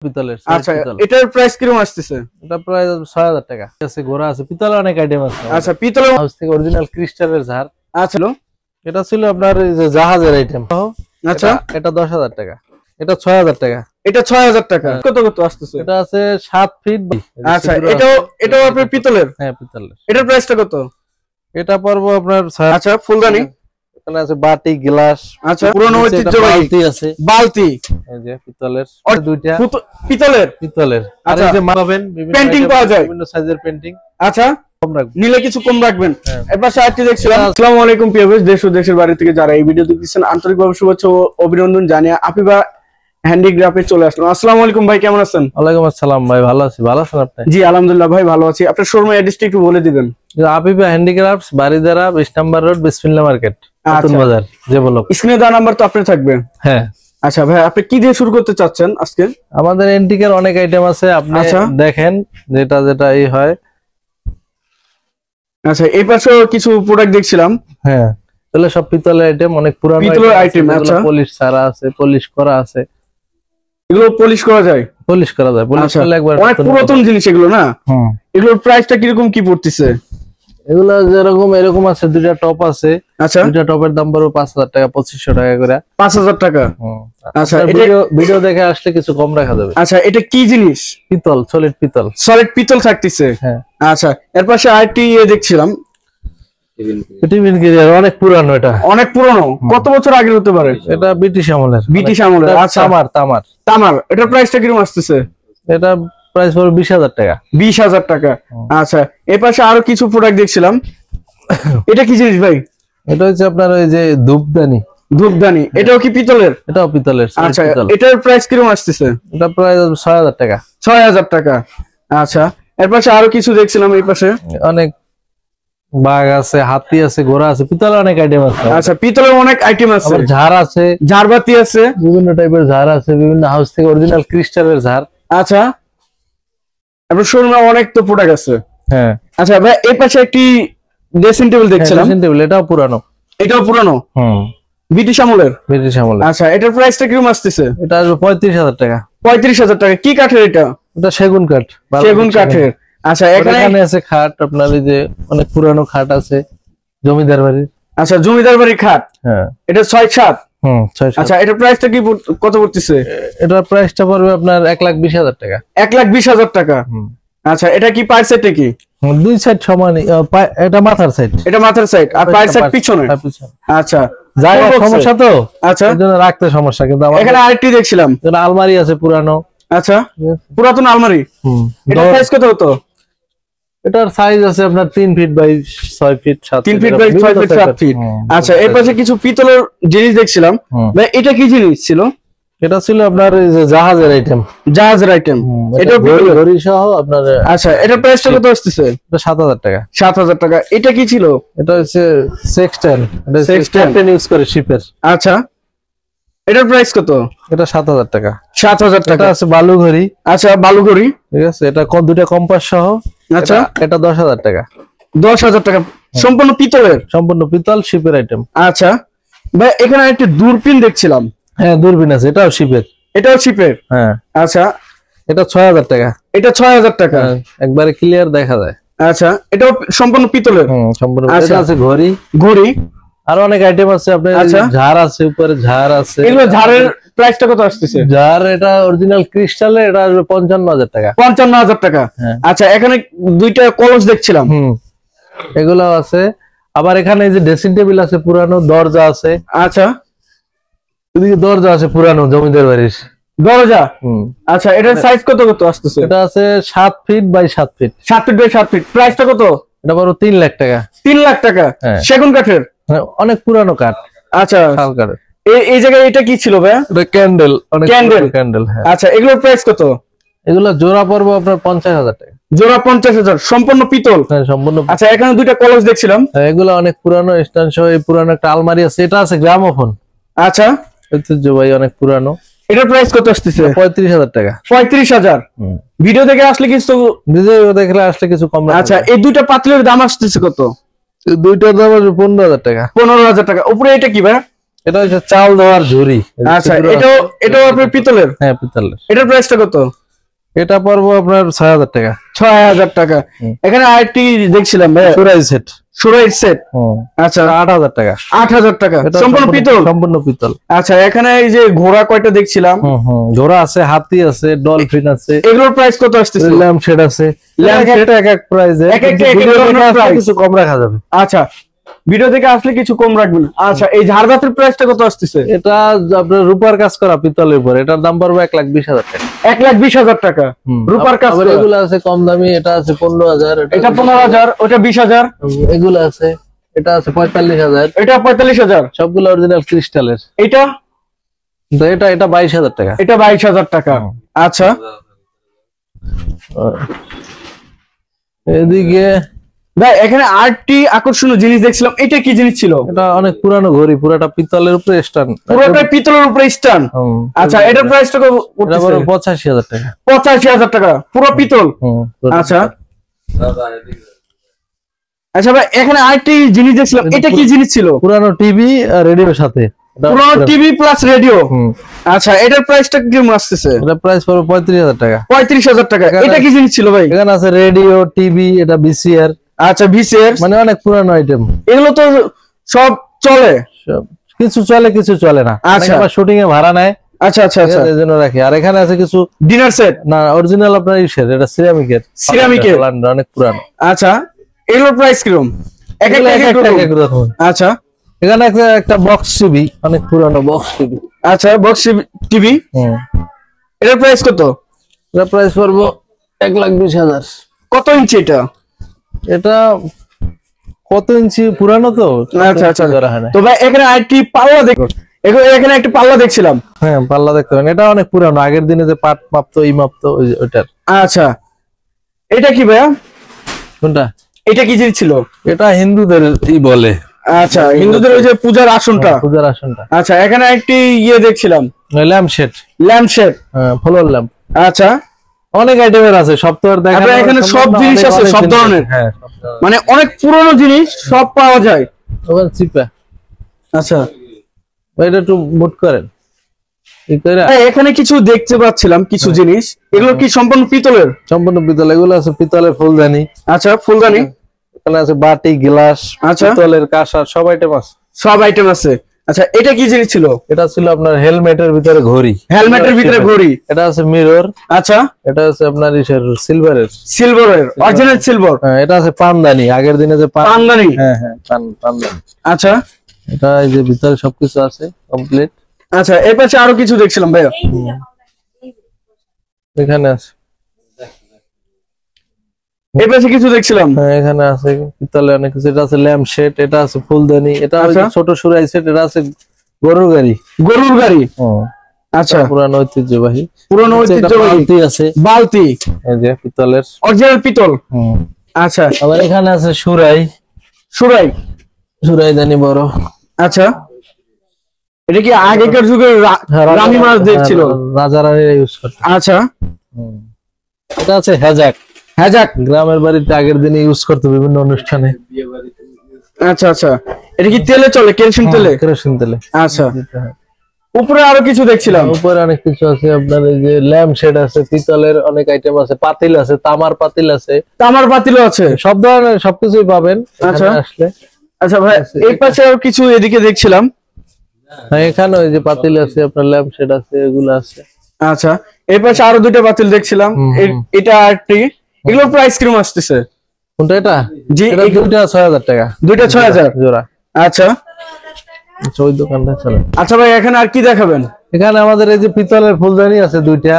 পিতলের। আচ্ছা, এটার প্রাইস কিরকম আসতেছে? এটা প্রায় ৬০০০ টাকা। আছে ঘোড়া আছে, পিতলের অনেক আইটেম আছে। আচ্ছা, পিতলের হাউস থেকে অরিজিনাল ক্রিস্টালের ঝাড়। আচ্ছা, এটা ছিল আপনার এই যে জাহাজের আইটেম। আচ্ছা, এটা ১০০০০ টাকা, এটা ৬০০০ টাকা। এটা ৬০০০ টাকা। কত কত আসতেছে? এটা আছে ৭ ফিট। আচ্ছা, এটাও আপনার পিতলের? হ্যাঁ, পিতলের। এটার প্রাইসটা কত? এটা পড়বো আপনার আচ্ছা, ফুলদানি। এখানে আছে বাটি, গ্লাস। আচ্ছা, পুরনো ঐতিহ্যবাহী বালতি আছে, বালতি। এই যে পিতলের দুইটা পিতলের। পিতলের। আর এই যে মাপাবেন বিভিন্ন পেইন্টিং পাওয়া যায়, বিভিন্ন সাইজের পেইন্টিং। আচ্ছা, কম রাখবেন, নিলে কিছু কম রাখবেন। এবার সাথে দেখছিলাম। আসসালামু আলাইকুম প্রিয় ভিউয়ার্স, দেশ ও দেশের বাইরে থেকে যারা এই ভিডিও দেখতেছেন আন্তরিকভাবে শুভেচ্ছা ও অভিনন্দন জানিয়ে আপিবা হ্যান্ডিক্রাফটে চলে আসলাম। আসসালামু আলাইকুম ভাই, কেমন আছেন? ওয়ালাইকুম আসসালাম ভাই, ভালো আছি। ভালো আছেন আপনি? জি আলহামদুলিল্লাহ ভাই, ভালো আছি। আপনার শোরুমের অ্যাড্রেসটা একটু বলে দিবেন। আপিবা হ্যান্ডিক্রাফটস, বাড়িদারা ২০ নম্বর রোড, বিসমিল্লাহ মার্কেট, নতুন বাজার, যে বলো। স্ক্রিনে দেওয়া নাম্বার তো আপনার থাকবে। হ্যাঁ। আচ্ছা ভাই, আপনি কি দিয়ে শুরু করতে চাচ্ছেন আজকে? আমাদের এন্টিকের অনেক আইটেম আছে, আপনি দেখেন যেটা যেটা এই হয়। আচ্ছা, এই পাশেও কিছু প্রোডাক্ট দেখছিলাম। হ্যাঁ, তাহলে সব পিতলের আইটেম, অনেক পুরানো পিতলের আইটেম। আচ্ছা, পলিশ ছাড়া আছে, পলিশ করা আছে। এগুলো পলিশ করা যায়? পলিশ করা যায়, পলিশ করলে একবার। অনেক পুরাতন জিনিস এগুলো না? এগুলোর প্রাইসটা কিরকম কি পড়তেছে? এগুলো যেরকম এরকম আছে, দুইটা টপ আছে। আচ্ছা, দুইটা টপের দাম পড়বে ৫০০০ টাকা, ২৫০০ টাকা করে। ৫০০০ টাকা। আচ্ছা, ভিডিও দেখে আসলে কিছু কম রাখা যাবে। আচ্ছা, এটা কি জিনিস? পিতল, সলিড পিতল। সলিড পিতল থাকতেছে। হ্যাঁ। আচ্ছা, এর পাশে আরেকটি দেখছিলাম, অনেক পুরানো। এটা অনেক পুরানো। কত বছর আগে হতে পারে? এটা ব্রিটিশ আমলের। ব্রিটিশ আমলের। আচ্ছা, তামার। তামার। এটার প্রাইসটা কিরকম আসতেছে? এটা প্রাইস পড়বে ২০০০০ টাকা। ২০০০০ টাকা। আচ্ছা, এর পাশে আরো কিছু প্রোডাক্ট দেখছিলাম। এটা কি জিনিস ভাই? এটা হচ্ছে আপনার ওই যে ধূপদানি। ধূপদানি। এটাও কি পিতলের? এটাও পিতলের। আচ্ছা, এটার প্রাইস কিরকম আসতেছে? এটা প্রায় ৬০০০ টাকা। ৬০০০ টাকা। আচ্ছা, এর পাশে আরো কিছু দেখছিলাম, এই পাশে অনেক বাঘ আছে, হাতি আছে, ঘোড়া আছে, পিতলের অনেক আইটেম আছে। আচ্ছা, পিতলের অনেক আইটেম আছে। ঝাড় আছে, ঝাড়বাতি আছে, বিভিন্ন টাইপের ঝাড় আছে, বিভিন্ন হাউস থেকে অরিজিনাল ক্রিস্টালের ঝাড়। আচ্ছা, আপনার শোরুমে অনেক তো প্রোডাক্ট আছে। হ্যাঁ। আচ্ছা ভাই, এই পাশে একটি ড্রেসিং টেবিল দেখছিলাম। ড্রেসিং টেবিল, এটাও পুরানো। এটাও পুরানো? ব্রিটিশ আমলের। ব্রিটিশ আমলের। আচ্ছা, এটার প্রাইসটা কিরকম আসতেছে? এটা আসবে ৩৫০০০ টাকা। ৩৫০০০ টাকা। কি কাঠের এটা? এটা সেগুন কাঠ। সেগুন কাঠের। আচ্ছা, এখানে আছে খাট, আপনার এই যে অনেক পুরানো খাট আছে, জমিদার বাড়ির। আচ্ছা, জমিদার বাড়ির খাট। হ্যাঁ, এটা ৬-৭। আচ্ছা, এটার প্রাইসটা কি কত পড়তেছে? এটার প্রাইসটা পড়বে আপনার ১,২০,০০০ টাকা। ১,২০,০০০ টাকা। আচ্ছা, এটা কি পায়ের সাইডে কি? দুই সাইড সমানই। এটা মাথার সাইড। এটা মাথার সাইড, আর পায়ের সাইড পিছনে। আচ্ছা, জায়গা সমস্যা তো। আচ্ছা, এজন্য রাখতে সমস্যা। কিন্তু এখানে আরেকটি দেখছিলাম, এটা আলমারি আছে পুরানো। আচ্ছা, পুরাতন আলমারি। এটা সাইজ কত হতো? এটার সাইজ আছে আপনার ৩ feet by ৬ feet ৭ 3 feet by ৬ feet ৭ feet. আচ্ছা, এর পাশে কিছু পিতলের জিনিস দেখছিলাম। ভাই, এটা কি জিনিস ছিল? এটা ছিল আপনার এই যে জাহাজের আইটেম। জাহাজের আইটেম। এটা ঘড়ি সহ আপনার। আচ্ছা, এটার প্রাইসটা কত আসতেছে? এটা ৭০০০ টাকা। ৭০০০ টাকা। এটা কি ছিল? এটা হচ্ছে সেক্সটাইল। এটা সেক্সটাইল ইউজ করে শিপের। আচ্ছা, এটার প্রাইস কত? এটা ৭০০০ টাকা। ৭০০০ টাকা। এটা আছে বালু ঘড়ি। আচ্ছা, বালু ঘড়ি। ঠিক আছে, এটা দুইটা কম্পাস সহ। আচ্ছা, এটা ১০০০০ টাকা। ১০০০০ টাকা। সম্পূর্ণ পিতলের? সম্পূর্ণ পিতল, শিপের আইটেম। আচ্ছা ভাই, এখানে একটা দূরবীন দেখছিলাম। হ্যাঁ, দূরবীন আছে, এটাও শিপের। এটাও শিপের? হ্যাঁ। আচ্ছা, এটা ৬০০০ টাকা। এটা ৬০০০ টাকা। একবারে ক্লিয়ার দেখা যায়। আচ্ছা, এটাও সম্পূর্ণ পিতলের? সম্পূর্ণ। এটা আছে ঘড়ি। ঘড়ি। আর অনেক আইটেম আছে আপনার। ঝাড় আছে, উপরে ঝাড় আছে। এগুলো ঝাড়ের প্রাইসটা কত আসতেছে? ঝাড় এটা অরিজিনাল ক্রিস্টালের, এটা আসবে ৫৫০০০ টাকা। ৫৫০০০ টাকা। আচ্ছা, এখানে দুইটা কলস দেখছিলাম। এগুলো আছে। আবার এখানে এই যে ড্রেসিং টেবিল আছে, পুরানো দরজা আছে। আচ্ছা, এদিকে দরজা আছে পুরানো, জমিদার বাড়ির দরজা। আচ্ছা, এটার সাইজ কত কত আসতেছে? এটা আছে ৭ feet by ৭ feet. ৭ feet by ৭ feet. প্রাইসটা কত? এটা বড় ৩,০০,০০০ টাকা। ৩,০০,০০০ টাকা। সেগুন কাঠের? অনেক পুরানো কাঠ। আচ্ছা, শাল কাঠের। এই জায়গায় এটা কি ছিল ভাই? এটা ক্যান্ডেল। অনেক ক্যান্ডেল। আচ্ছা, এগুলোর প্রাইস কত? এগুলো জোড়া পড়বে আপনার ৫০০০০ টাকা। জোড়া ৫০০০০। সম্পূর্ণ পিতল? হ্যাঁ, সম্পূর্ণ। আচ্ছা, এখানে দুইটা কলস দেখছিলাম। এগুলো অনেক পুরানো স্ট্যান্ড সহ। এই পুরানো একটা আলমারি আছে, এটা আছে গ্রামোফোন। আচ্ছা, ঐতিহ্যবাহী, অনেক পুরানো। এটার প্রাইস কত আসতেছে? ৩৫০০০ টাকা। ৩৫০০০। ভিডিও দেখে আসলে কিছু দেখলে আসলে কিছু কম। আচ্ছা, এই দুইটা পাতিলের দাম আসতেছে কত? দুইটার দাম আসবে ১৫০০০ টাকা। ১৫০০০ টাকা। উপরে এটা কি ভাই? এটা হচ্ছে চাল দেওয়ার ঝুড়ি। আচ্ছা, এটাও আপনার পিতলের? হ্যাঁ, পিতলের। এটার প্রাইসটা কত? এটা পড়বো আপনার ৬০০০ টাকা। ৬০০০ টাকা। এখানে আরেকটি দেখছিলাম ভাই, সুরাই সেট। সুরাই সেট। আচ্ছা, ৮০০০ টাকা। ৮০০০ টাকা, সম্পূর্ণ পিতল? সম্পূর্ণ পিতল। আচ্ছা, এখানে এই যে ঘোড়া কয়টা দেখছিলাম, ঘোড়া আছে, হাতি আছে, ডলফিন আছে। এগুলোর প্রাইস কত আসতেছে? ল্যাম্প শেড আছে। ল্যাম্প শেড এক এক প্রাইসে, কিছু কম রাখা যাবে। আচ্ছা, ভিডিও থেকে আসলে কিছু কম রাখবেন। আচ্ছা, এই ঝাড়বাতির প্রাইসটা কত আসতেছে? এটা আপনার রূপার কাজ করা পিতলের উপর, এটার দাম পড়বে ১,২০,০০০ টাকা। ১,২০,০০০ টাকা রূপার কাজ করা। এগুলো আছে কম দামি, এটা আছে ১৫,০০০, এটা ১৫,০০০, ওটা ২০,০০০। এগুলো আছে, এটা আছে ৪৫,০০০, এটা ৪৫,০০০, সবগুলো অরিজিনাল ক্রিস্টালের। এটা ২২,০০০ টাকা। এটা ২২,০০০ টাকা। আচ্ছা, এদিকে ভাই এখানে আরেকটি আকর্ষণীয় জিনিস দেখছিলাম, এটা কি জিনিস ছিল? এটা অনেক পুরানো ঘড়ি, পুরাটা পিতলের উপরে স্ট্যান্ড, পুরোটা পিতলের উপরে স্ট্যান্ড। আচ্ছা, এটার প্রাইসটা কত? ৮৫,০০০ টাকা। ৮৫,০০০ টাকা, পুরো পিতল। আচ্ছা আচ্ছা ভাই, এখানে আরেকটি জিনিস দেখছিলাম, এটা কি জিনিস ছিল? পুরানো টিভি আর রেডিওর সাথে, পুরানো টিভি প্লাস রেডিও। আচ্ছা, এটার প্রাইসটা কেমন আসতেছে? এটা প্রাইস পড়বে ৩৫,০০০ টাকা। ৩৫,০০০ টাকা। এটা কি জিনিস ছিল ভাই? এখানে আছে রেডিও, টিভি, এটা ভিসিআর। আচ্ছা, ভিসিআর মানে অনেক পুরানো আইটেম। এগুলো তো সব চলে? কিছু চলে, কিছু চলে না। আচ্ছা, আবার শুটিং এ ভাড়া নেয়। আচ্ছা আচ্ছা আচ্ছা, এই জন্য রাখি। আর এখানে আছে কিছু ডিনার সেট, না অরিজিনাল আপনার ইসের, এটা সিরামিকের। অনেক পুরানো। আচ্ছা, এগুলোর প্রাইস কিরকম? এক এক রকম। আচ্ছা, এখানে একটা বক্স টিভি, অনেক পুরানো বক্স টিভি। আচ্ছা, বক্স টিভি, এটার প্রাইস কত? এটার প্রাইস পড়বো ১,২০,০০০। কত ইঞ্চি এটা? এটা কত ইঞ্চি পুরানো তো। আচ্ছা আচ্ছা, তো ভাই এখানে আরেকটি পাল্লা দেখো, এখানে একটা পাল্লা দেখছিলাম। হ্যাঁ, পাল্লা দেখতে পারেন, এটা অনেক পুরানো, আগের দিনে যে পাট মাপতো, ই মাপতো, ওইটার। আচ্ছা, এটা কি ভাইয়া? কোনটা? এটা কি জিনিস ছিল? এটা হিন্দুদের বলে। আচ্ছা, হিন্দুদের ওই যে পূজার আসনটা। পূজার আসনটা। আচ্ছা, এখানে একটি দেখছিলাম, ল্যাম্প শেড। ল্যাম্প শেড, হ্যাঁ, ফ্লোর ল্যাম্প। আচ্ছা, অনেক আইটেমের আছে, সব তো আর দেখা। এখানে সব জিনিস আছে, সব ধরনের। হ্যাঁ, মানে অনেক পুরনো জিনিস সব পাওয়া যায় ওখানে চিপা। আচ্ছা, এটা একটু মুট করেন। এখানে কিছু দেখতে পাচ্ছিলাম, কিছু জিনিস, এগুলো কি সম্পূর্ণ পিতলের? সম্পূর্ণ পিতল। এগুলো আছে পিতলের ফুলদানি। আচ্ছা, ফুলদানি। এখানে আছে বাটি, গ্লাস, আচ্ছা, পিতলের কাঁসা, সব আইটেম আছে। সব আইটেম আছে। আচ্ছা, এটা কি জিনিস ছিল? এটা ছিল আপনার হেলমেটের ভিতরে ঘড়ি। হেলমেটের ভিতরে ঘড়ি। এটা আছে মিরর। আচ্ছা, এটা আছে আপনার সিলভারের। সিলভারের, অরিজিনাল সিলভার। হ্যাঁ, এটা আছে পানদানি, আগের দিনে যে পানদানি। হ্যাঁ হ্যাঁ, পানদানি। আচ্ছা, এটা এই যে ভিতরে সবকিছু আছে কমপ্লিট। আচ্ছা, এর পাশে আরো কিছু দেখছিলাম ভাইয়া, এখানে আছে। এর পাশে কিছু দেখছিলাম। হ্যাঁ, এখানে আছে পিতলে অনেক কিছু। এটা আছে ল্যাম্প সেট, এটা আছে ফুলদানি, এটা ছোট সুরাই সেট, এটা আছে গরুর গাড়ি। গরুর গাড়ি, আচ্ছা, পুরানো ঐতিহ্যবাহী। পুরানো ঐতিহ্যবাহী বালতি আছে। বালতি, এই যে পিতলের, অরিজিনাল পিতল। আচ্ছা, আবার এখানে আছে সুরাই। সুরাই, সুরাই দানি বড়। আচ্ছা, এটা কি আগেকার যুগের রানী মাছ দেখছিল, রাজা রানীরা ইউজ করত। আচ্ছা, এটা আছে হেজাক। হেজাক গ্রামের বাড়িতে আগের দিনে ইউজ করতো বিভিন্ন অনুষ্ঠানে। আচ্ছা আচ্ছা, এটা কি তেলে চলে? কেরোসিন তেলে? কেরোসিন তেলে। আচ্ছা, উপরে আরো কিছু দেখছিলাম। উপরে অনেক কিছু আছে আপনার, এই যে ল্যাম্প শেড আছে, পিতলের অনেক আইটেম আছে, পাতিল আছে, তামার পাতিল আছে। তামার পাতিলও আছে, সব ধরনের সবকিছুই পাবেন আচ্ছা আসলে। আচ্ছা ভাই, এই পাশে আরো কিছু এদিকে দেখছিলাম। হ্যাঁ, এখানে ওই যে পাতিল আছে, আপনার ল্যাম্প শেড আছে, এগুলো আছে। আচ্ছা, এই পাশে আরো দুটো পাতিল দেখছিলাম, এটা আরটি। এগুলোর প্রাইস কিরকম আসতেছে? কোনটা? এটা জি, এই দুইটা ৬০০০ টাকা। দুইটা ৬০০০ জোড়া। আচ্ছা, ওই দোকানটা চলে। আচ্ছা ভাই, এখানে আর কি দেখাবেন? এখানে আমাদের এই যে পিতলের ফুলদানি আছে দুইটা।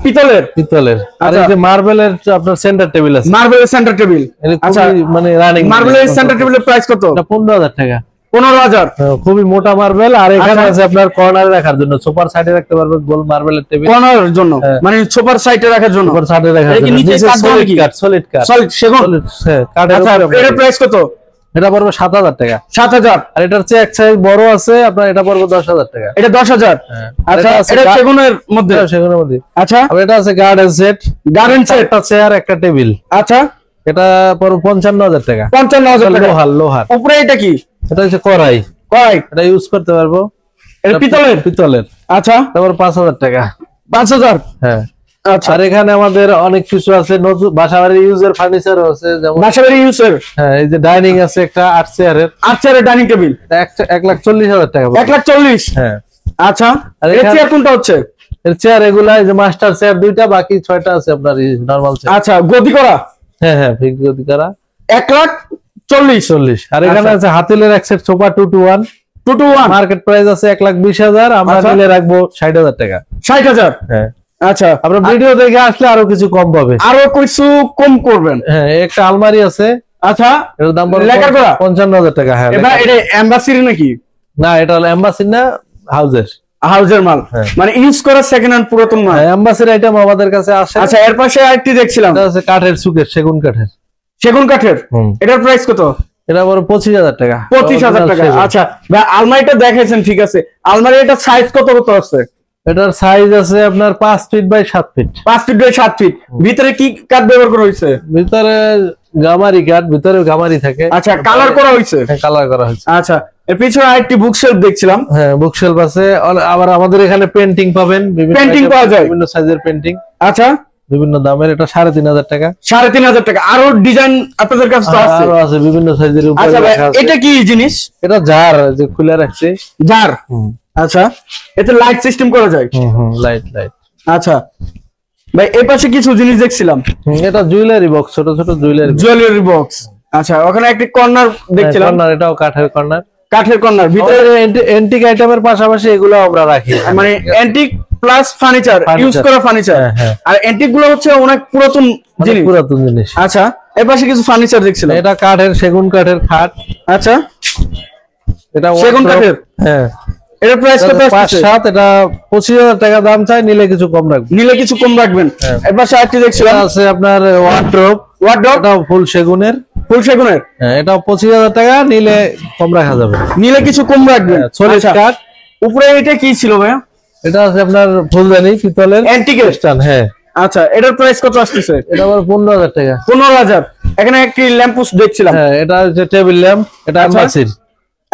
পিতলের? পিতলের। আর এই যে মার্বেলের আপনার সেন্টার টেবিল আছে। মার্বেলের সেন্টার টেবিল। আচ্ছা, মানে রানিং মার্বেলের সেন্টার টেবিলের প্রাইস কত? এটা ১৫,০০০ টাকা। ১৫,০০০, খুবই মোটা মার্বেল। আর এখানে আছে আপনার কর্নারে রাখার জন্য, সোফার সাইডে রাখতে পারবেন, গোল মার্বেলের টেবিল। কর্নারের জন্য মানে সোফার সাইডে রাখার জন্য? সোফার সাইডে রাখার জন্য। নিচে সলিড কাঠ, সলিড কাঠ, সলিড সেগুন। হ্যাঁ, কাঠের। আচ্ছা, এর প্রাইস কত? এটা পড়বে ৭০০০ টাকা। ৭০০০। আর এটার চেয়ে এক সাইজ বড় আছে, আপনার এটা পড়বে ১০০০০ টাকা। এটা ১০০০০। আচ্ছা, এটা সেগুনের মধ্যে? সেগুনের মধ্যে। আচ্ছা, আর এটা আছে গার্ডেন সেট। গার্ডেন সেট, একটা চেয়ার, একটা টেবিল। আচ্ছা, এটা পড়বে ৫৫,০০০ টাকা। ৫৫,০০০ টাকা। লোহার। উপরে এটা কি? এটা হচ্ছে কড়াই। কড়াই, এটা ইউজ করতে পারবো। এটা পিতলের? পিতলের। আচ্ছা, তারপর 5000 টাকা। 5000? হ্যাঁ। আচ্ছা, আর এখানে আমাদের অনেক কিছু আছে, নতুন বাসাবাড়ি ইউজের ফার্নিচার আছে, যেমন বাসাবাড়ি ইউজের। হ্যাঁ, এই যে ডাইনিং আছে একটা 8 চেয়ারের। 8 চেয়ারের ডাইনিং টেবিল 1,40,000 টাকা। 1,40,000? হ্যাঁ। আচ্ছা, আর এই চেয়ার কোনটা হচ্ছে? এর চেয়ার এগুলা, এই যে মাস্টার চেয়ার দুইটা, বাকি 6টা আছে আপনার নরমাল চেয়ার। আচ্ছা, গদি করা? হ্যাঁ হ্যাঁ, ফিক্স গদি করা। 1,40,000। আর এখানে আছে হাতিলের এক set sofa 2 to 1। Market price আছে 1,20,000, আমরা নিলে রাখবো 60,000 টাকা। 60,000? হ্যাঁ। আচ্ছা, আপনার ভিডিও দেখে আসলে আরো কিছু কম পাবে। আরো কিছু কম করবেন? হ্যাঁ, একটা আলমারি আছে। আচ্ছা, এর দাম লেকার করা? 55,000 টাকা। হ্যাঁ। এবার এটা এমবাসির নাকি? না, এটা হলো এমবাসি না, হাউজের মাল। মানে ইউজ করা সেকেন্ড হ্যান্ড, পুরাতন মাল। এমবাসির আইটেম আমাদের কাছে আসে। আচ্ছা, এর পাশে আরেকটি দেখছিলাম, এটা আছে কাঠের সুকের, সেগুন কাঠের। সেগুন কাঠের? এটার প্রাইস কত? এটা বড় 25,000 টাকা। 25,000 টাকা। আচ্ছা, ভাই আলমারিটা দেখাইছেন, ঠিক আছে। আলমারি এটা সাইজ কত কত আছে? এটার সাইজ আছে আপনার 5 feet by 7 feet. 5 feet by 7 feet. ভিতরে কি কাঠ ব্যবহার করা হয়েছে? ভিতরে গামারি কাঠ, ভিতরে গামারি থাকে। আচ্ছা, কালার করা হয়েছে? হ্যাঁ, কালার করা হয়েছে। আচ্ছা, এর পিছনে আরেকটি বুকশেলফ দেখছিলাম। হ্যাঁ, বুকশেলফ আছে। আবার আমাদের এখানে পেন্টিং পাবেন, পেন্টিং পাওয়া যায়, বিভিন্ন সাইজের পেন্টিং। আচ্ছা, বিভিন্ন দামের। এটা 3,500 টাকা। 3,500 টাকা। আরো ডিজাইন আপনাদের কাছে তো আছে? আরো আছে বিভিন্ন সাইজের উপরে। আচ্ছা ভাই, এটা কি জিনিস? এটা জার, যে খুলে রাখছে জার। আচ্ছা, এতে লাইট সিস্টেম করা যায়? লাইট। আচ্ছা ভাই, এই পাশে কিছু জিনিস দেখছিলাম। এটা জুয়েলারি বক্স, ছোট ছোট জুয়েলারি বক্স। আচ্ছা, ওখানে একটি কর্নার দেখছিলাম। কর্নার, এটাও কাঠের কর্নার। কাঠের কর্নার। ভিতরে এন্টিক আইটেমের পাশাপাশি এগুলো আমরা রাখি, মানে এন্টিক প্লাস ফার্নিচার, ইউজ করা ফার্নিচার। আর এন্টিক গুলো হচ্ছে অনেক পুরাতন জিনিস। আচ্ছা, এই পাশে কিছু ফার্নিচার দেখছিলাম। এটা কাঠের, সেগুন কাঠের খাট। আচ্ছা, এটা সেগুন কাঠের? হ্যাঁ। এটার প্রাইস কত? 5-7। এটা 25,000 টাকা দাম চাই, নিলে কিছু কম রাখবেন। এর পাশে আরেকটি দেখছিলাম আছে আপনার ওয়ার্ড্রোব। এটাও ফুল সেগুনের। হ্যাঁ, এটাও 25,000 টাকা, নিলে কম রাখা যাবে। নিলে কিছু কম রাখবেন। সলিড কাঠ। উপরে এটা কি ছিল ভাইয়া? এটা আছে আপনার ফুলদানি পিতলের, অ্যান্টিকের স্ট্যান্ড। হ্যাঁ। আচ্ছা, এটার প্রাইস কত আসছে? এটা আবার 15,000 টাকা। 15,000। এখানে একটি ল্যাম্প পোস্ট দেখছিলাম। হ্যাঁ, এটা হচ্ছে টেবিল ল্যাম্প। এটা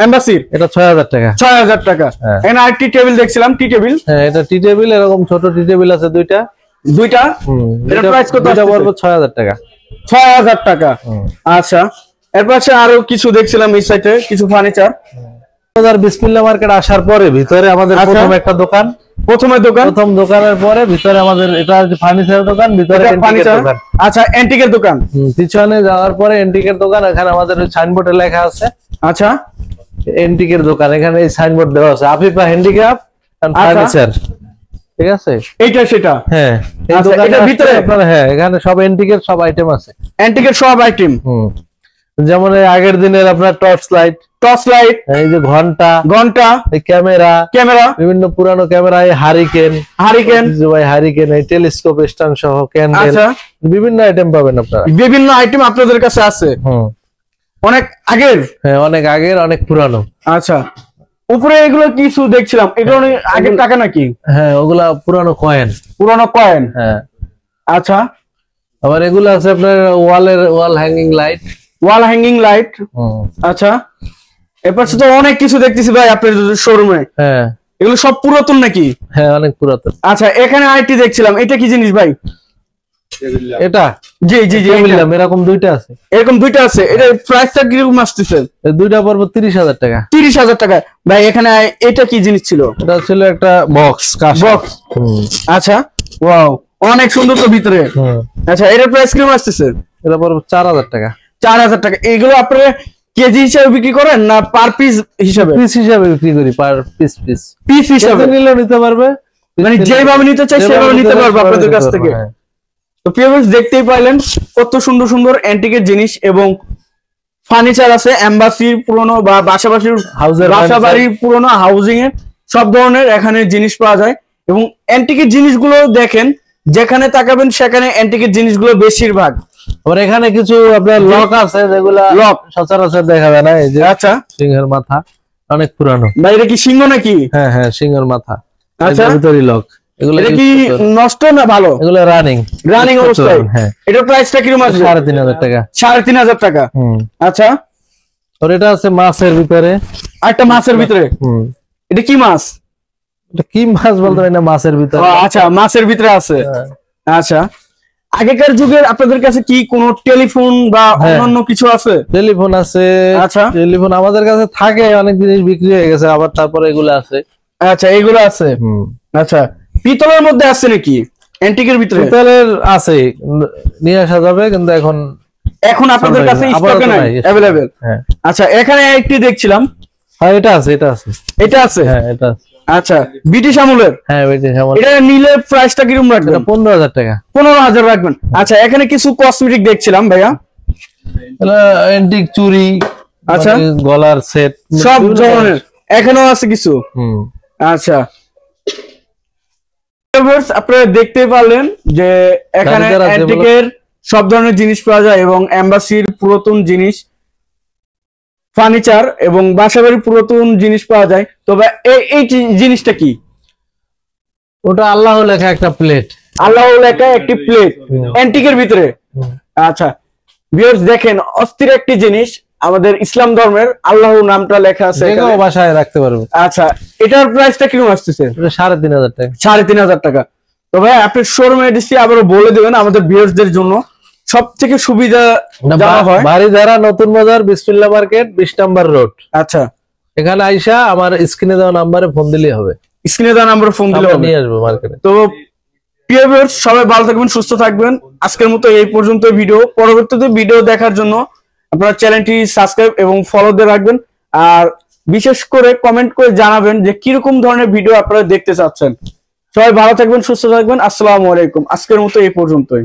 এমবাসির। এটা 6,000 টাকা। 6,000 টাকা। এখানে আরেকটি টেবিল দেখছিলাম, টি টেবিল। হ্যাঁ, এটা টি টেবিল। এরকম ছোট টি টেবিল আছে দুইটা। এটার প্রাইস কত? এটা পড়বে 6,000 টাকা। 6,000 টাকা। আচ্ছা, এর পাশে আরো কিছু দেখছিলাম, এই সাইডে কিছু ফার্নিচার। বিসমিল্লাহ মার্কেট আসার পরে ভিতরে আমাদের প্রথম একটা দোকান। প্রথম দোকানের পরে ভিতরে আমাদের এটা ফার্নিচারের দোকান, ভিতরে ফার্নিচার। আচ্ছা, এন্টিকের দোকান। পিছনে যাওয়ার পরে এন্টিকের দোকান। এখানে আমাদের সাইনবোর্ডে লেখা আছে। আচ্ছা, এন্টিকের দোকান। এখানে এই সাইনবোর্ড দেওয়া আছে, আফিফা হ্যান্ডিক্রাফট এন্ড ফার্নিচার। ঠিক আছে, এইটা সেটা। হ্যাঁ, এই দোকানের ভিতরে আপনারা, হ্যাঁ, এখানে সব এন্টিকের সব আইটেম আছে। যেমন আগের দিনের আপনার টর্চ লাইট, এই যে ঘন্টা, এই ক্যামেরা, বিভিন্ন পুরানো ক্যামেরা, এই হারিকেন, এই টেলিস্কোপ স্ট্যান্ড সহ ক্যান্ডেল, বিভিন্ন আইটেম পাবেন আপনারা। বিভিন্ন আইটেম আপনাদের কাছে আছে? অনেক আগের? হ্যাঁ, অনেক আগের, অনেক পুরানো। আচ্ছা, উপরে এগুলো কিছু দেখছিলাম, এগুলো আগের টাকা নাকি? হ্যাঁ, ওগুলা পুরানো কয়েন। হ্যাঁ। আচ্ছা, আবার এগুলো আছে আপনার ওয়াল হ্যাঙ্গিং লাইট। আচ্ছা, এরপর তো অনেক কিছু দেখতেছি ভাই আপনার শোরুমে। হ্যাঁ, এগুলো সব পুরাতন নাকি? হ্যাঁ, অনেক পুরাতন। আচ্ছা, এখানে আরেকটি দেখছিলাম, এটা কি জিনিস ভাই? এটা জি এরকম দুইটা আছে। এটা প্রাইসটা কিরকম আসতেছে? দুইটা পড়বে 30,000 টাকা। 30,000 টাকা। ভাই এখানে এটা কি জিনিস ছিল? এটা ছিল একটা বক্স। আচ্ছা, ওয়াও, অনেক সুন্দর তো ভিতরে। আচ্ছা, এটার প্রাইস কিরকম আসতেছে? এটা পড়বে 4,000 টাকা। 4,000 টাকা। এগুলো আপনারা কেজি হিসাবে বিক্রি করেন না পার পিস হিসাবে? পিস হিসাবে বিক্রি করি, পার পিস হিসাবে নিলেও নিতে পারবে, মানে যেভাবে নিতে চাই সেভাবে নিতে পারবে আপনাদের কাছ থেকে। তো প্রিয়ভাই, দেখতেই পাইলেন কত সুন্দর সুন্দর অ্যান্টিকের জিনিস এবং ফার্নিচার আছে। এমবাসির পুরনো বা বাসাবাড়ির পুরনো হাউজিং এর সব ধরনের এখানে জিনিস পাওয়া যায়। এবং অ্যান্টিকের জিনিসগুলো দেখেন, যেখানে তাকাবেন সেখানে অ্যান্টিকের জিনিসগুলো বেশিরভাগ। আবার এখানে কিছু আপনার লক আছে, যেগুলা সচরাচর দেখা যায় না। এই যে আচ্ছা, সিংহের মাথা, অনেক পুরানো। ভাই এটা কি সিংহ নাকি? হ্যাঁ, সিংহের মাথা। আচ্ছা, ভিতরে লক। এটা কি নষ্ট না ভালো? এগুলো রানিং অবস্থায়। হ্যাঁ, এটার প্রাইসটা কিরকম আছে? 3,500 টাকা। 3,500 টাকা। আচ্ছা, আর এটা আছে মাছের ভিতরে। একটা মাছের ভিতরে? এটা কি মাছ? এটা কি মাছ বলতে পারি না, মাছের ভিতরে। আচ্ছা, মাছের ভিতরে আছে। আচ্ছা, আগেকার যুগের আপনাদের কাছে কি কোনো টেলিফোন বা অন্যান্য কিছু আছে? টেলিফোন আছে। আচ্ছা, টেলিফোন আমাদের কাছে থাকে, অনেক জিনিস বিক্রি হয়ে গেছে, আবার তারপরে এগুলো আছে। আচ্ছা, এগুলো আছে। আচ্ছা, পিতলের মধ্যে আছে নাকি? অ্যান্টিকের ভিতরে পিতলের আছে, নিয়ে আসা যাবে, কিন্তু এখন আপনাদের কাছে স্টকে নাই, अवेलेबल। আচ্ছা, এখানে একটি দেখছিলাম। হ্যাঁ, এটা আছে, এটা আছে, এটা আছে। হ্যাঁ, এটা আছে। আচ্ছা, ব্রিটিশ আমলের। হ্যাঁ, ব্রিটিশ আমল। এটা নিলে প্রাইসটা কিরকম রাখবেন? 15,000 টাকা। 15,000 রাখবেন। আচ্ছা, এখানে কিছু কসমেটিক দেখছিলাম ভাইয়া। অ্যান্টিক চুড়ি, আচ্ছা, গলার সেট, সব ধরনের এখানেও আছে কিছু। আচ্ছা, আপনারা দেখতে পারলেন যে এখানে অ্যান্টিকের সব ধরনের জিনিস পাওয়া যায় এবং এম্বাসির পুরাতন জিনিস, ফার্নিচার এবং বাসাবাড়ির পুরাতন জিনিস পাওয়া যায়। তবে এই জিনিসটা কি? ওটা আল্লাহ লেখা একটা প্লেট। আল্লাহ লেখা একটি প্লেট অ্যান্টিকের ভিতরে। আচ্ছা ভিউয়ার্স, দেখেন অস্থির একটি জিনিস, আমাদের ইসলাম ধর্মের আল্লাহ নামটা লেখা আছে, এটাও বাসায় রাখতে পারবে। আচ্ছা, এটার প্রাইসটা কিরকম আসতেছে? 3,500 টাকা। 3,500 টাকা। তো ভাই আপনি শোরুমে এসে আবারও বলে দেবেন আমাদের ভিউয়ার্সদের জন্য সবথেকে সুবিধা দেওয়া হয়। বাড়িধারা নতুন বাজার, বিসমিল্লাহ মার্কেট, 20 নম্বর রোড। আচ্ছা, এখানে আইসা আমার স্ক্রিনে দেওয়া নম্বরে ফোন দিলেই হবে। স্ক্রিনে দেওয়া নম্বরে ফোন দিলে হবে, নিয়ে আসবো মার্কেটে। তো প্রিয় ভিউয়ার্স, সবাই ভালো থাকবেন, সুস্থ থাকবেন। আজকের মতো এই পর্যন্ত ভিডিও। পরবর্তীতে ভিডিও দেখার জন্য আপনারা চ্যানেলটি সাবস্ক্রাইব এবং ফলো দিয়ে রাখবেন। আর বিশেষ করে কমেন্ট করে জানাবেন যে কিরকম ধরনের ভিডিও আপনারা দেখতে চাচ্ছেন। সবাই ভালো থাকবেন, সুস্থ থাকবেন। আসসালামু আলাইকুম। আজকের মতো এই পর্যন্তই।